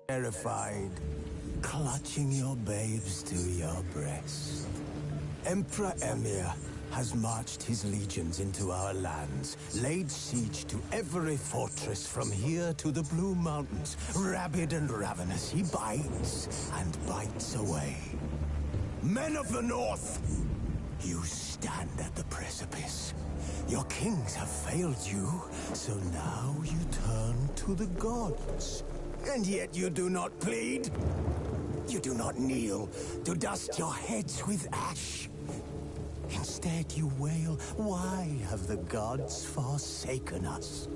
terrified, clutching your babes to your breast. Emperor Emir has marched his legions into our lands, laid siege to every fortress from here to the Blue Mountains. Rabid and ravenous, he bites and bites away. Men of the North, you stand at the precipice. Your kings have failed you, so now you turn to the gods. And yet you do not plead. You do not kneel to dust your heads with ash. Instead you wail, why have the gods forsaken us?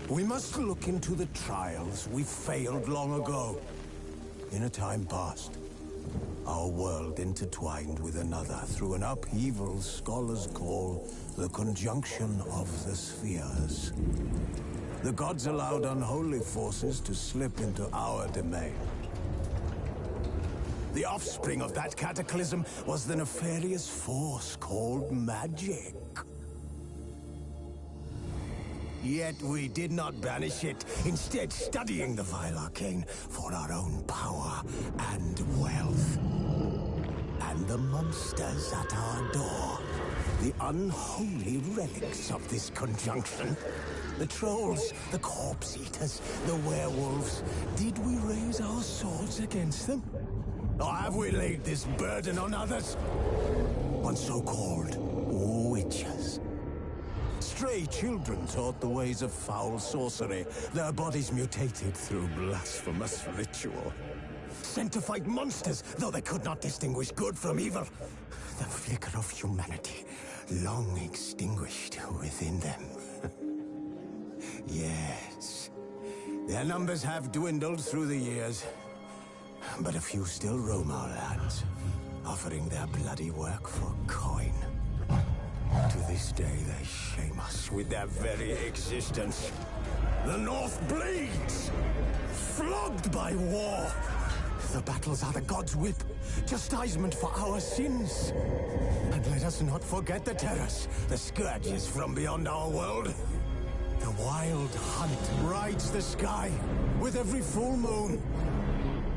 We must look into the trials we failed long ago. In a time past, our world intertwined with another through an upheaval scholars call the conjunction of the spheres. The gods allowed unholy forces to slip into our domain. The offspring of that cataclysm was the nefarious force called magic. Yet we did not banish it, instead studying the vile arcane for our own power and wealth. And the monsters at our door, the unholy relics of this conjunction. The trolls, the corpse eaters, the werewolves. Did we raise our swords against them? Or have we laid this burden on others? On so-called witches. Stray children taught the ways of foul sorcery, their bodies mutated through blasphemous ritual. Sent to fight monsters, though they could not distinguish good from evil. The flicker of humanity, long extinguished within them. Yes, their numbers have dwindled through the years. But a few still roam our lands, offering their bloody work for coin. To this day, they shame us with their very existence. The North bleeds, flogged by war. The battles are the gods' whip, chastisement for our sins. And let us not forget the terrors, the scourges from beyond our world. The wild hunt rides the sky with every full moon.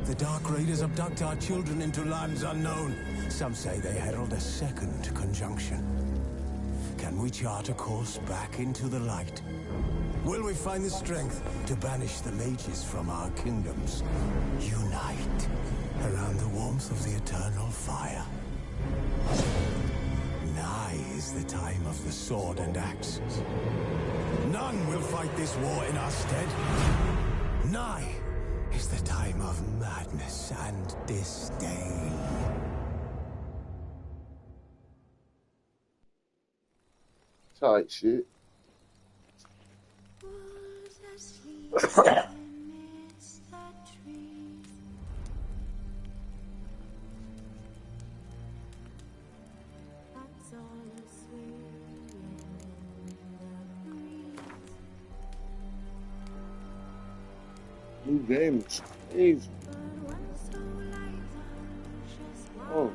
The Dark Raiders abduct our children into lands unknown. Some say they herald a second conjunction. Can we chart a course back into the light? Will we find the strength to banish the mages from our kingdoms? Unite around the warmth of the eternal fire. Nigh is the time of the sword and axe. None will fight this war in our stead. Nigh is the time of madness and disdain. Tight shit. New game is crazy. Oh.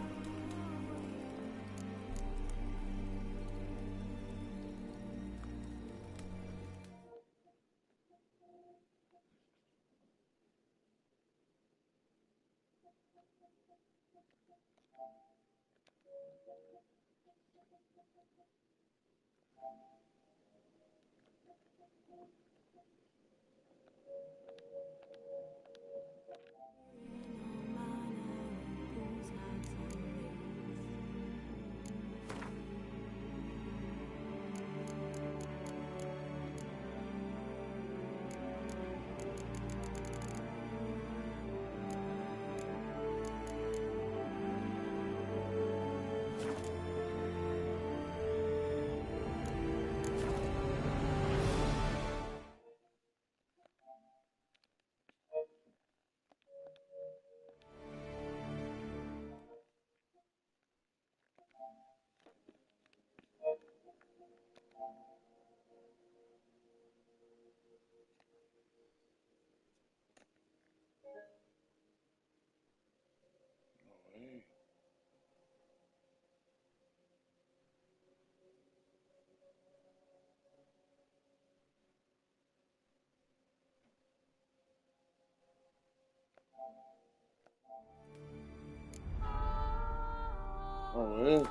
Oh, yeah.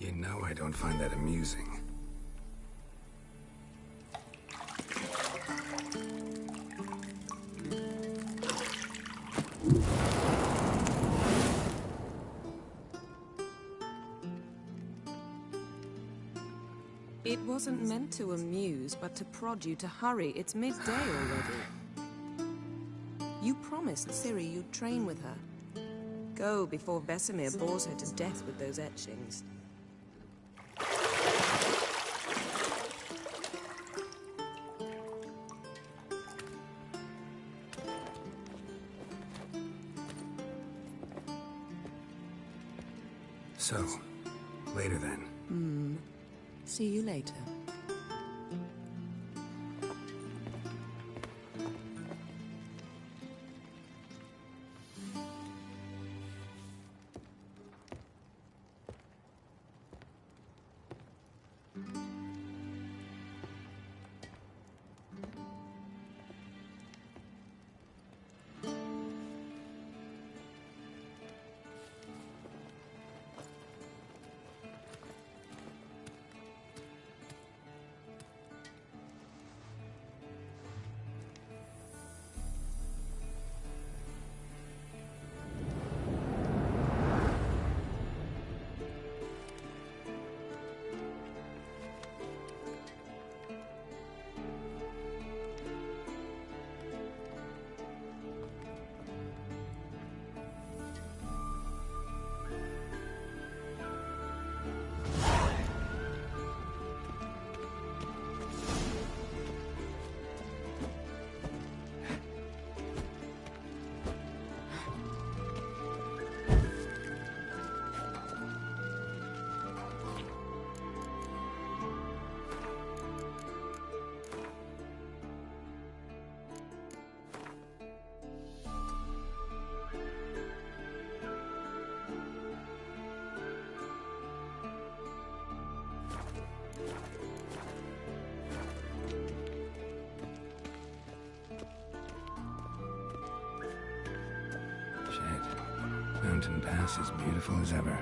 You know I don't find that amusing. wasn't meant to amuse, but to prod you to hurry. It's midday already. You promised Ciri you'd train with her. Go before Vesemir bores her to death with those etchings. So, later then. See you later. Mountain Pass as beautiful as ever.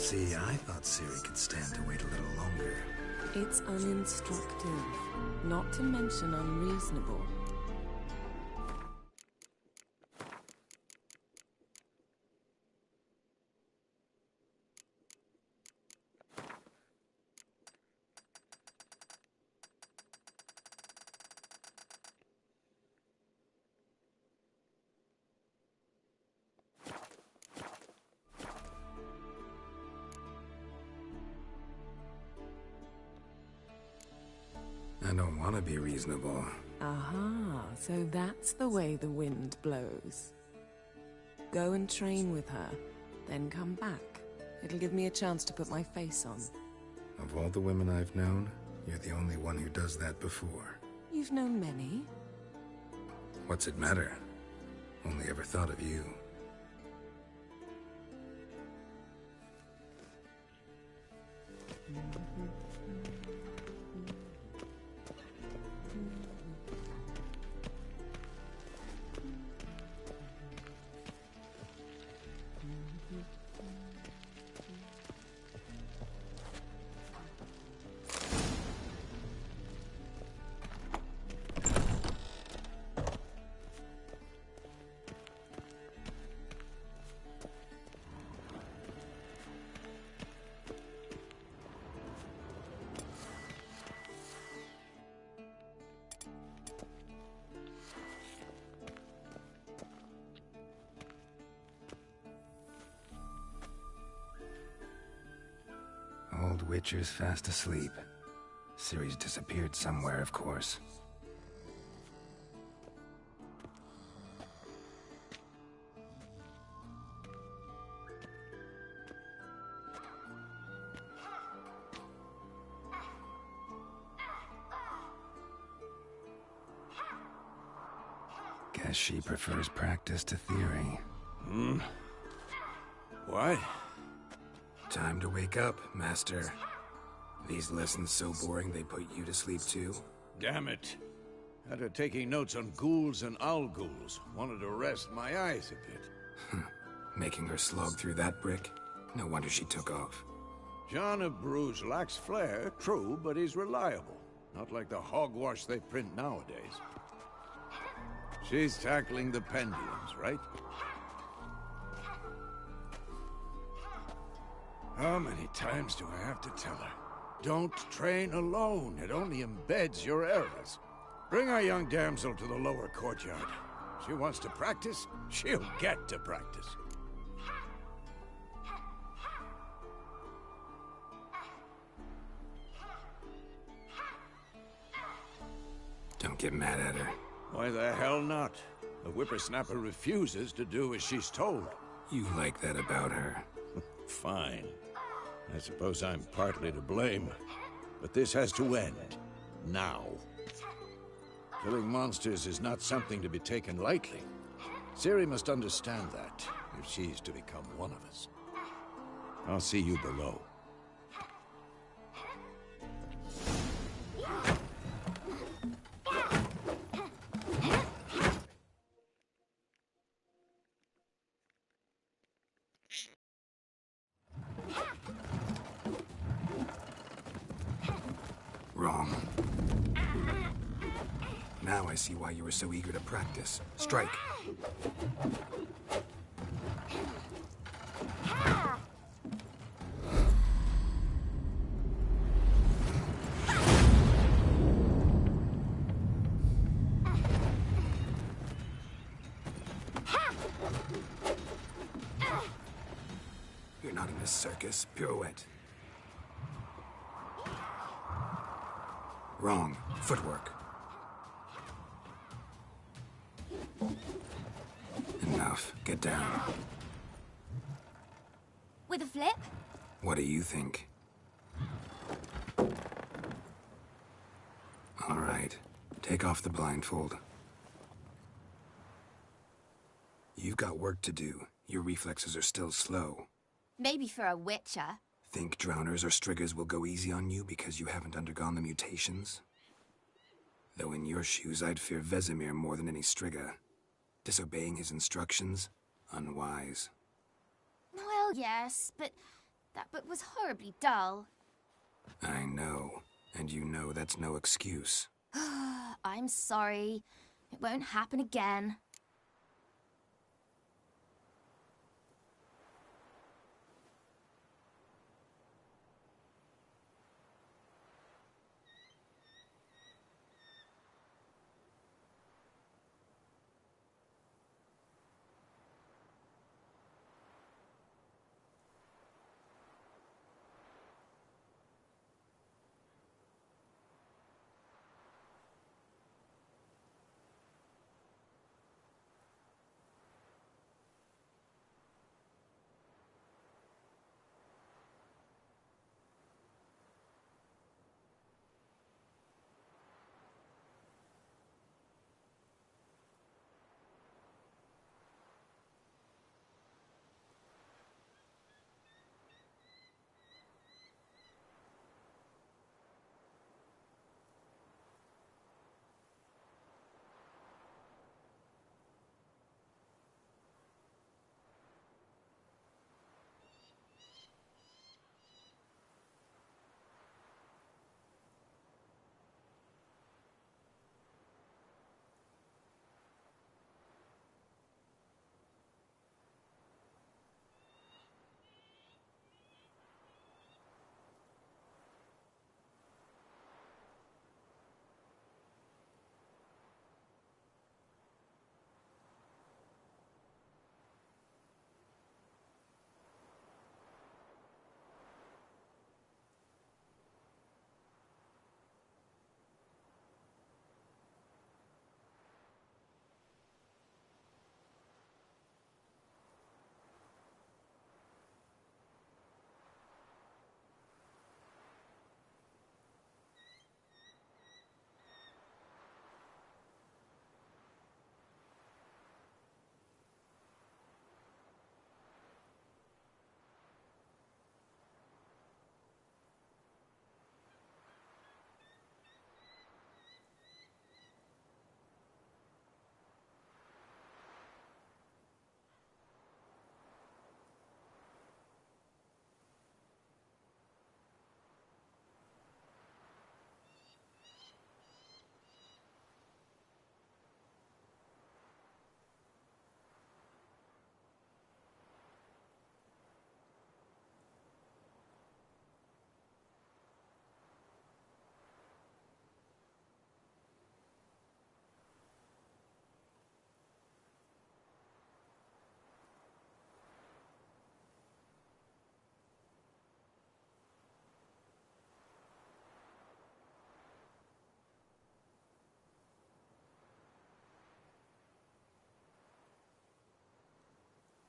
See, I thought Ciri could stand to wait a little longer. It's uninstructive, not to mention unreasonable. I don't want to be reasonable. Aha, so that's the way the wind blows. Go and train with her, then come back. It'll give me a chance to put my face on. Of all the women I've known, you're the only one who does that before. You've known many. What's it matter? Only ever thought of you. Old Witcher's fast asleep. Ciri's disappeared somewhere, of course. Guess she prefers practice to theory. What? Time to wake up, Master. These lessons so boring they put you to sleep too? Damn it. After taking notes on ghouls and owl ghouls, wanted to rest my eyes a bit. Making her slog through that brick? No wonder she took off. John of Bruges lacks flair, true, but he's reliable. Not like the hogwash they print nowadays. She's tackling the pendulums, right? How many times do I have to tell her? Don't train alone. It only embeds your errors. Bring our young damsel to the lower courtyard. She wants to practice, she'll get to practice. Don't get mad at her. Why the hell not? The whippersnapper refuses to do as she's told. You like that about her. Fine. I suppose I'm partly to blame. But this has to end. Now. Killing monsters is not something to be taken lightly. Ciri must understand that, if she's to become one of us. I'll see you below. Wrong. Now I see why you were so eager to practice. Strike. You're not in a circus. Pirouette. Wrong. Footwork. Enough. Get down. With a flip? What do you think? All right. Take off the blindfold. You've got work to do. Your reflexes are still slow. Maybe for a witcher. Think drowners or striggers will go easy on you because you haven't undergone the mutations? Though in your shoes, I'd fear Vesemir more than any strigger. Disobeying his instructions? Unwise. Well, yes, but That book was horribly dull. I know. And you know that's no excuse. I'm sorry. It won't happen again.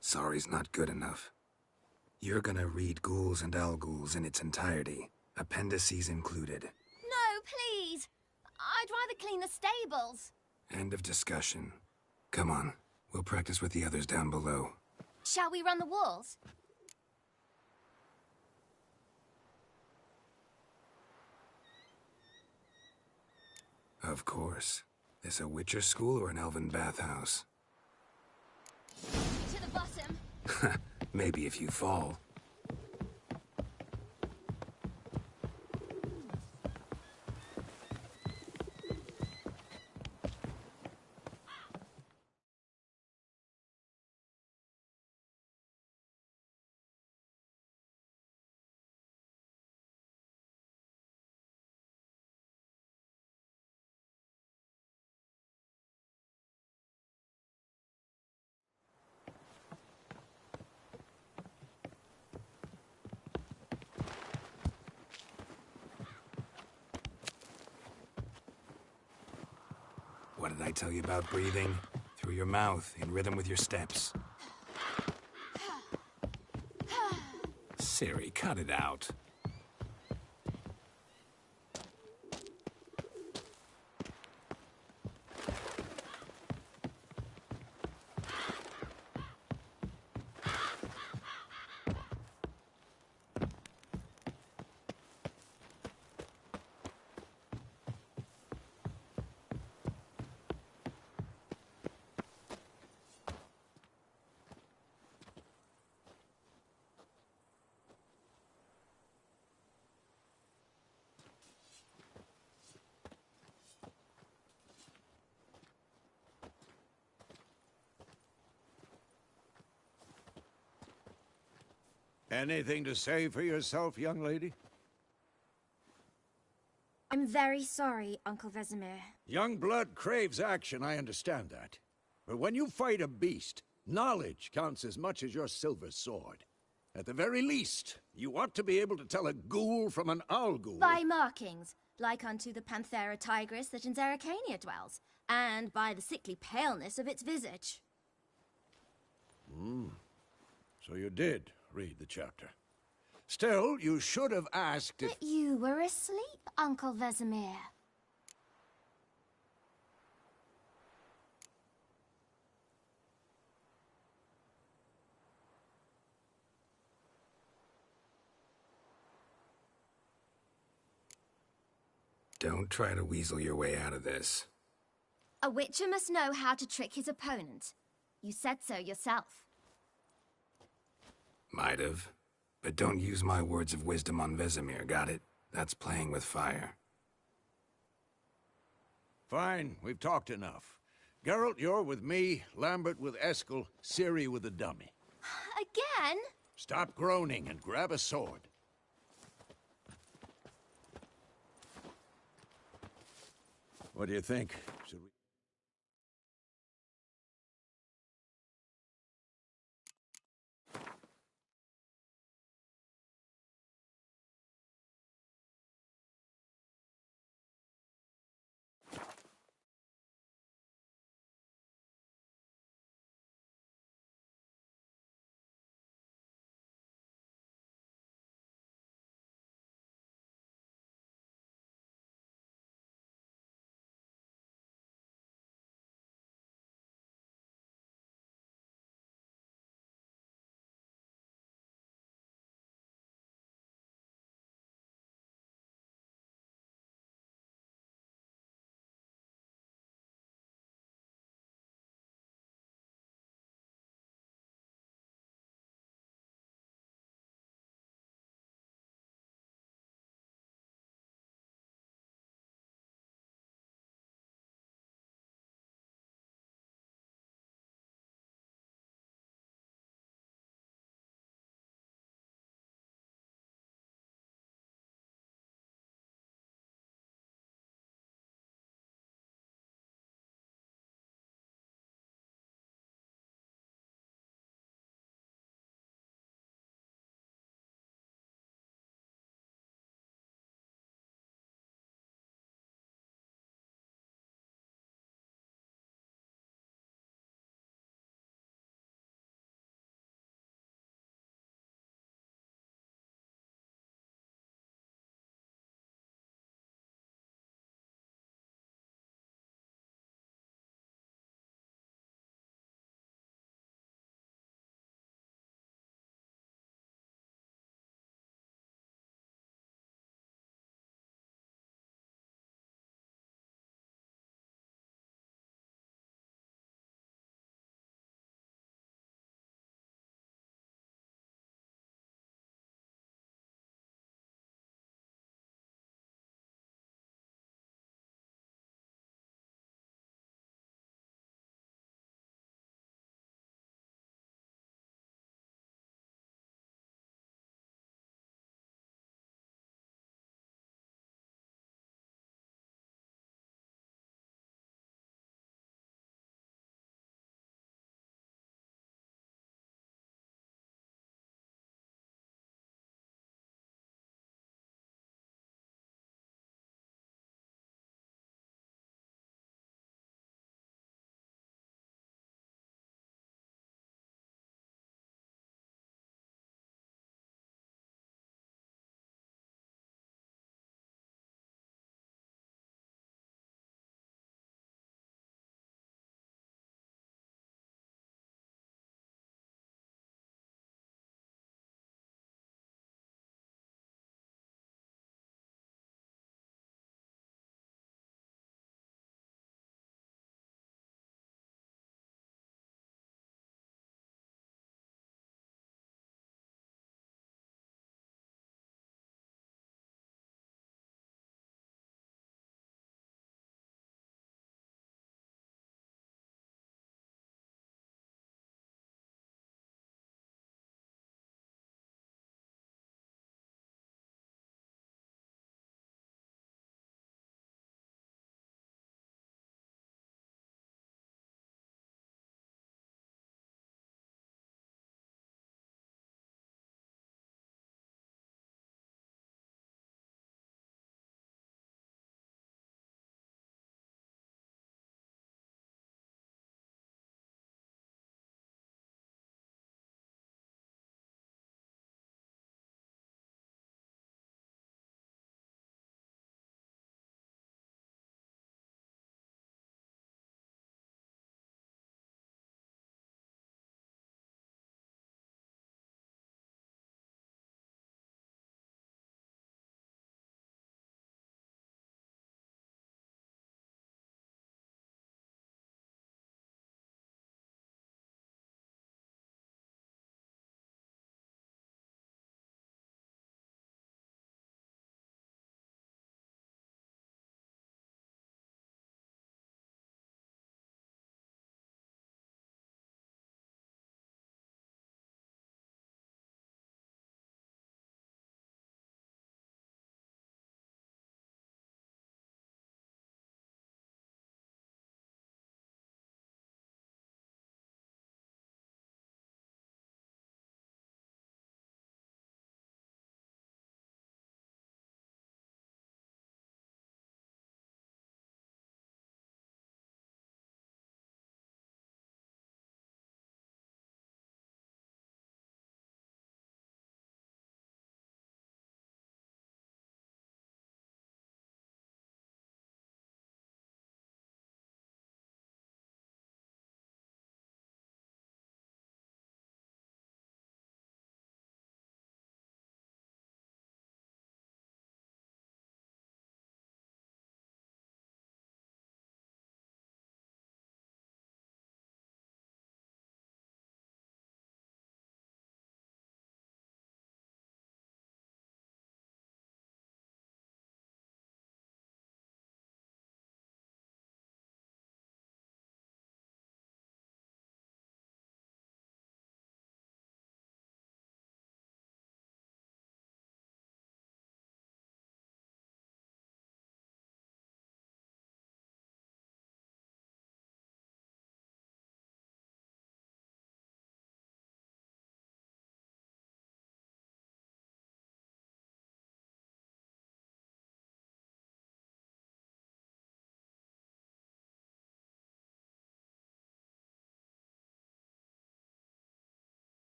Sorry's not good enough. You're gonna read Ghouls and Al-Ghouls in its entirety, appendices included. No, please. I'd rather clean the stables. End of discussion. Come on, we'll practice with the others down below. Shall we run the walls? Of course. This a Witcher school or an elven bathhouse? To the bottom. Maybe if you fall. What did I tell you about breathing? Through your mouth, in rhythm with your steps. Siri, cut it out. Anything to say for yourself, young lady? I'm very sorry, Uncle Vesemir. Young blood craves action, I understand that. But when you fight a beast, knowledge counts as much as your silver sword. At the very least, you ought to be able to tell a ghoul from an owl ghoul. By markings, like unto the Panthera tigris that in Zerrikania dwells, and by the sickly paleness of its visage. So you did read the chapter. Still, you should have asked if... But you were asleep, Uncle Vesemir. Don't try to weasel your way out of this. A witcher must know how to trick his opponent. You said so yourself. Might have. But don't use my words of wisdom on Vesemir, got it? That's playing with fire. Fine, we've talked enough. Geralt, you're with me, Lambert with Eskel, Ciri with the dummy. Again? Stop groaning and grab a sword. What do you think? Should we...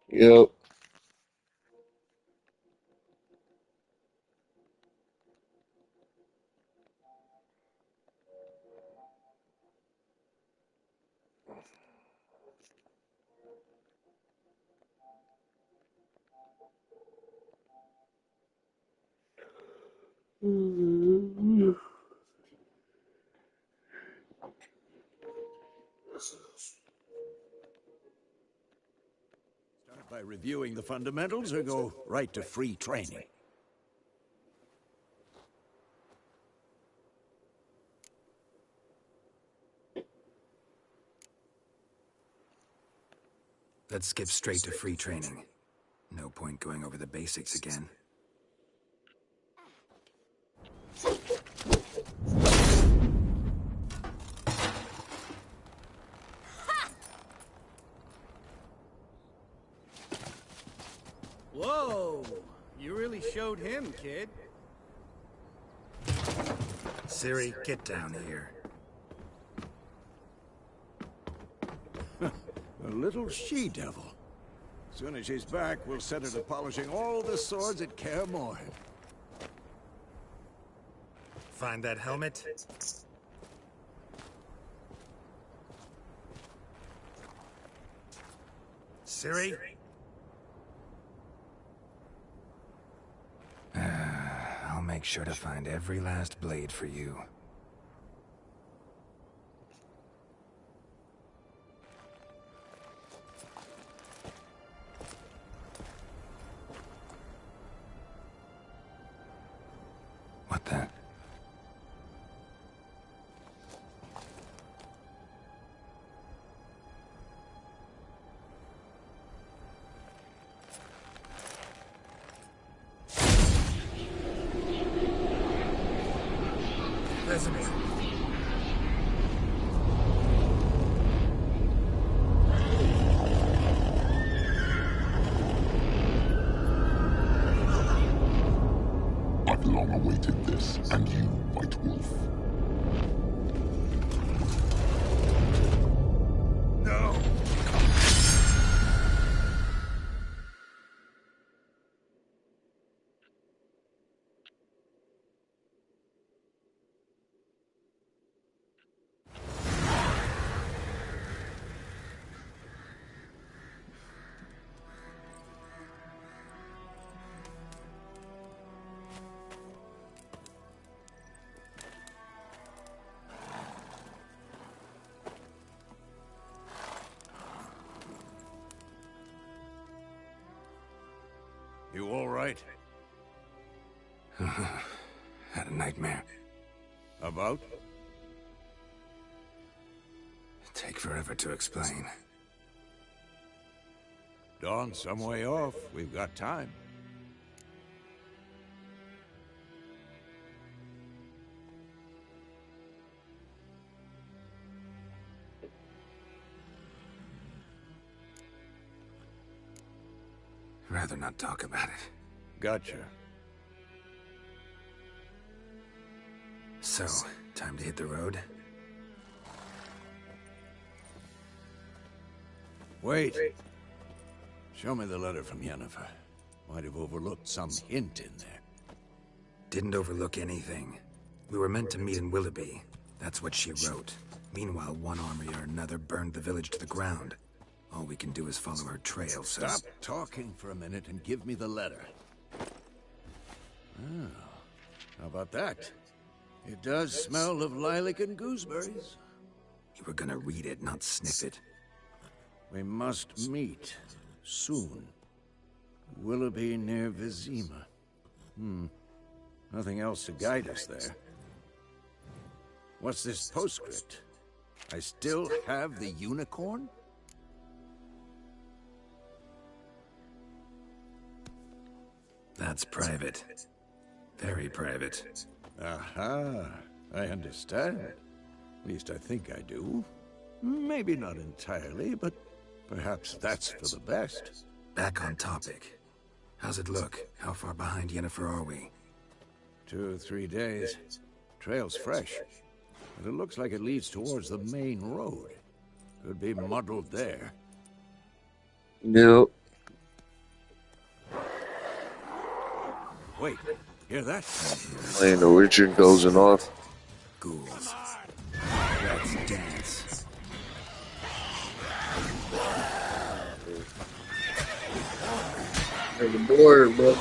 Yep. Start by reviewing the fundamentals or go right to free training? Let's skip straight to free training. No point going over the basics again. Whoa! You really showed him, kid. Ciri, get down here. A little she-devil. Soon as she's back, we'll set her to polishing all the swords at Kaer Morhen. Find that helmet? Ciri? I'll make sure to find every last blade for you. What the? Vesemir. I've long awaited this, and you, White Wolf. No! You all right? Had a nightmare. About? Take forever to explain. Dawn's some way off. We've got time. Rather not talk about it. Gotcha. So, time to hit the road? Wait. Show me the letter from Yennefer. Might have overlooked some hint in there. Didn't overlook anything. We were meant to meet in Willoughby. That's what she wrote. Meanwhile, one army or another burned the village to the ground. All we can do is follow her trail, so... Stop talking for a minute and give me the letter. Oh, how about that? It does smell of lilac and gooseberries. You were gonna read it, not sniff it. We must meet. Soon. Willoughby near Vizima. Nothing else to guide us there. What's this postscript? I still have the unicorn? That's private. Very private. Aha, I understand. At least I think I do. Maybe not entirely, but perhaps that's for the best. Back on topic. How's it look? How far behind Yennefer are we? 2 or 3 days. Trail's fresh, but it looks like it leads towards the main road. Could be muddled there. Yep. Wait, hear that? Playing the Richard dozing off. Ghouls. Let's dance. Hey, the board, bro.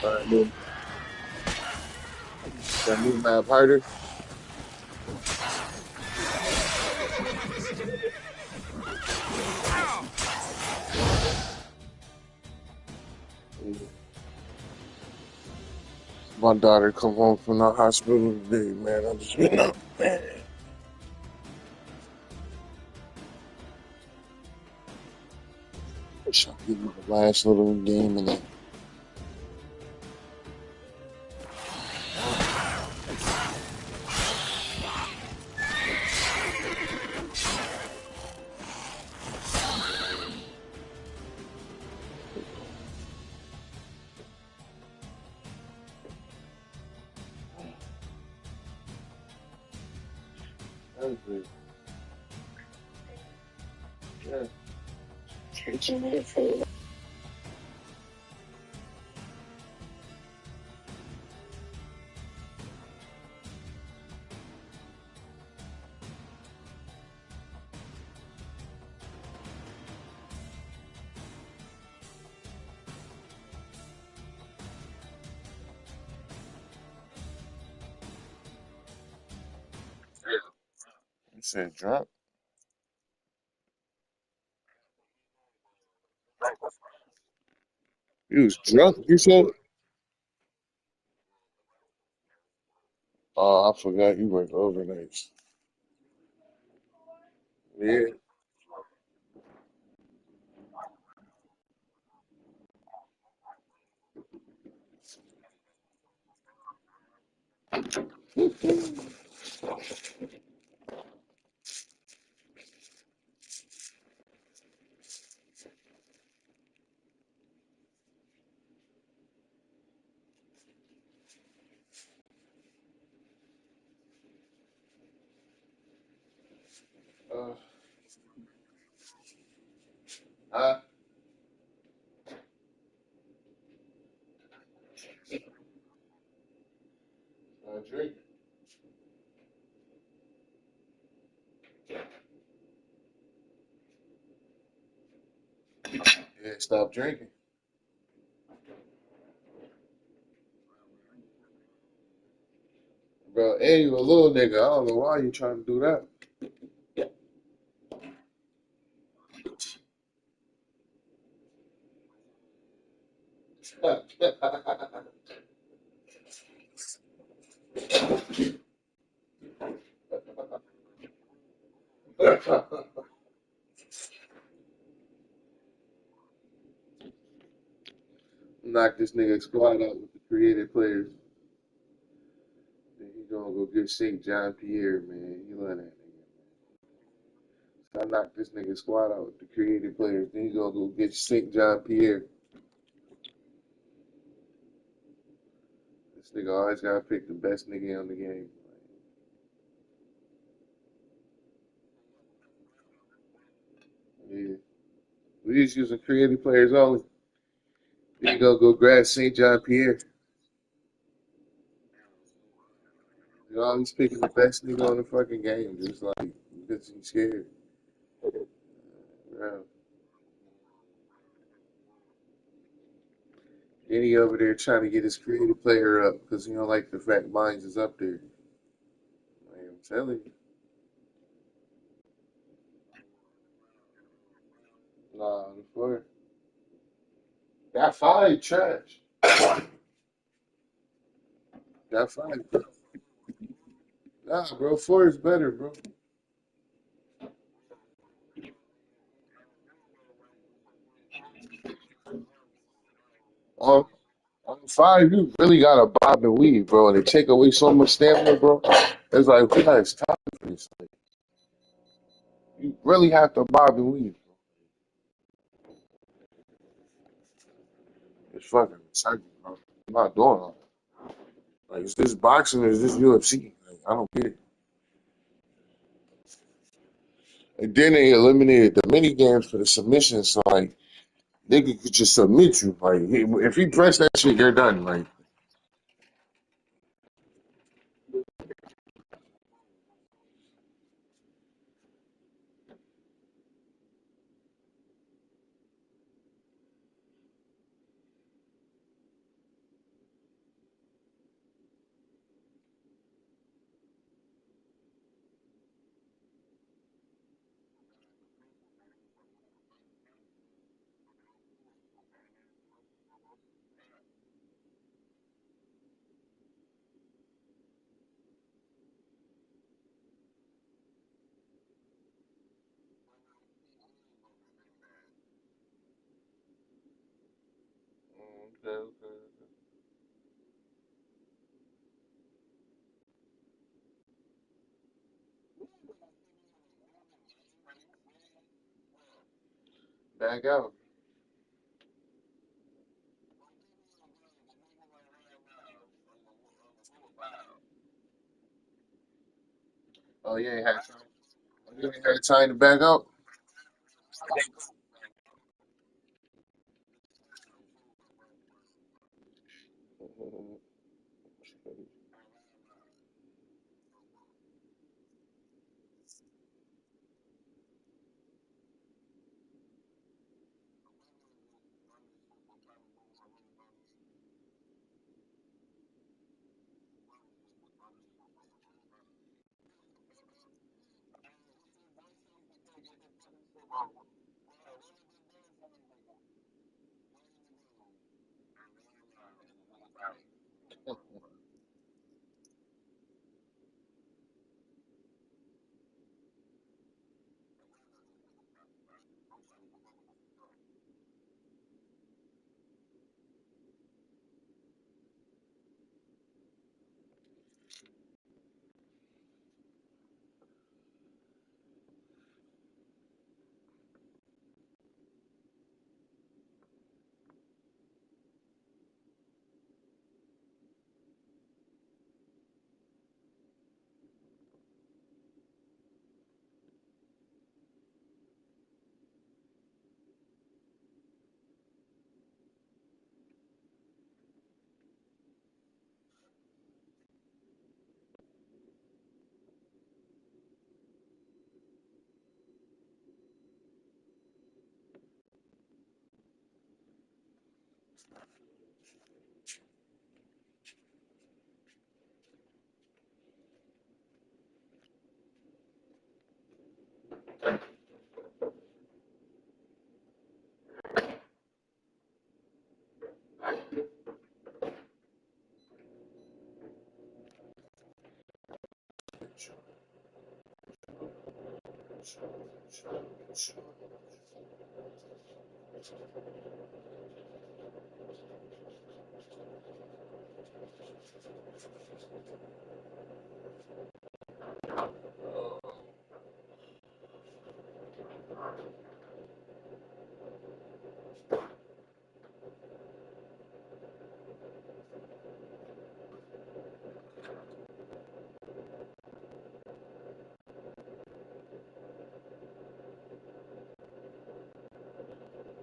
Alright, dude. That new map harder. My daughter come home from the hospital today, man. I'm just been up, man. Wish I could give my last little game in it. That's it. Yeah. You said drunk? You was drunk, you said? Oh, I forgot you work overnights. Yeah. Uh, I drink. Yeah, stop drinking. Bro, and you a little nigga. I don't know why you trying to do that. Knock this nigga squad out with the creative players. Then he gonna go get St. John Pierre, man. You love that nigga. So I knocked this nigga squad out with the creative players. Then he gonna go get St. John Pierre. This nigga always gotta pick the best nigga on the game. Yeah. We just using creative players only. Then he gonna go grab St. John Pierre. You always picking the best nigga on the fucking game, just like because he's scared. Bro. Then he over there trying to get his creative player up because he don't like the fact Mines is up there. Like, I'm telling you. Nah, the four. That five trash. That five, bro. Nah, bro, four is better, bro. On, on five, you really gotta bob and weave, bro, and it take away so much stamina, bro. It's like, who has time for this thing? You really have to bob and weave. It's fucking exciting, bro. I'm not doing all that. Like, is this boxing or is this UFC? Like, I don't get it. And then they eliminated the mini games for the submission, so like nigga could just submit you. Like if he press that shit, you're done. Like okay, okay. Back out. Oh yeah, had time. Oh, you ain't had time to back out.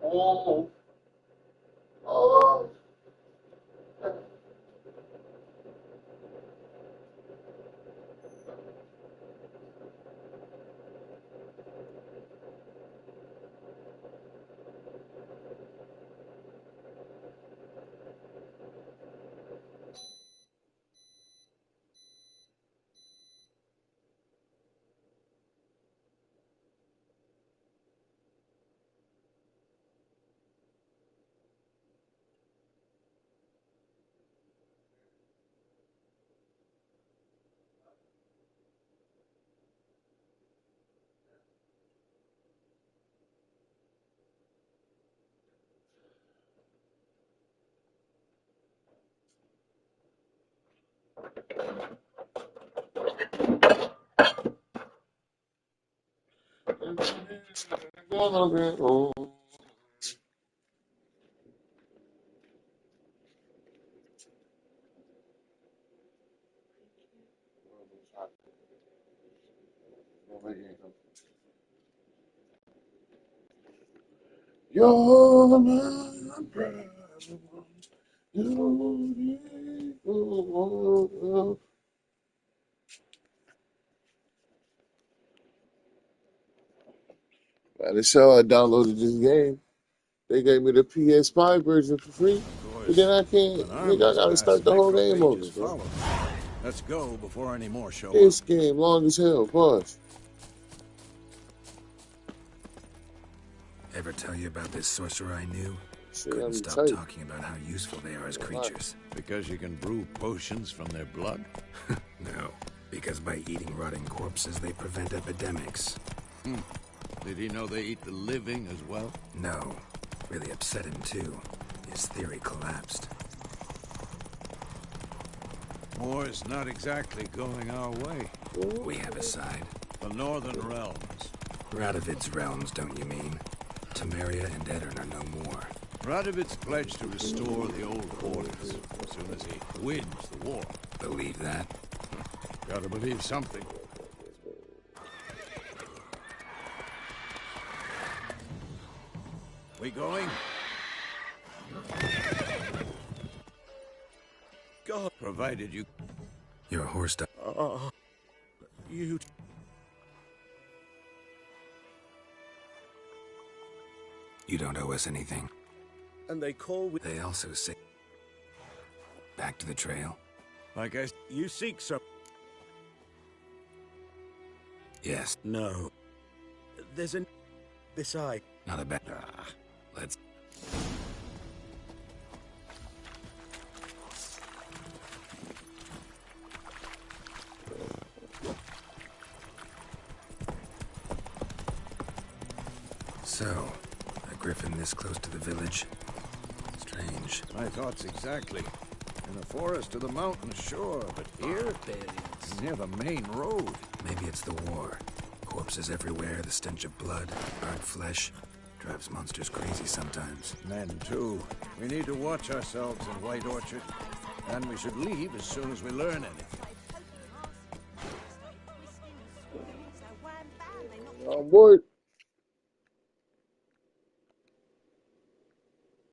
Oh, oh. Oh. You're my problem. Man, that's how I downloaded this game. They gave me the PS5 version for free, but then I can't. An Nigga, I army's gotta pass, start the whole game over, necrophages bro. follow. Let's go before any more show up. This game long as hell. Pause. Ever tell you about this sorcerer I knew? Shit, Couldn't I'm stop tight. talking about how useful they are as creatures. Because you can brew potions from their blood? No, because by eating rotting corpses, they prevent epidemics. Did he know they eat the living as well? No, really upset him too. His theory collapsed. War's not exactly going our way. We have a side. The Northern Realms. Radovid's realms, don't you mean? Temeria and Edirn are no more. Radovid's pledged to restore the old quarters as soon as he wins the war. Believe that? Gotta believe something. We going? God, provided you... Your horse died. You... You don't owe us anything. And they call with... They also say... Back to the trail? Like I... You seek some... Yes. No. There's an... Beside... Not a bad... Let's... So, a griffin this close to the village? Strange. My thoughts exactly. In the forest to the mountain, sure, but here? Near the main road. Maybe it's the war. Corpses everywhere, the stench of blood, burnt flesh. Drives monsters crazy sometimes. Men, too. We need to watch ourselves in White Orchard. And we should leave as soon as we learn anything. On board.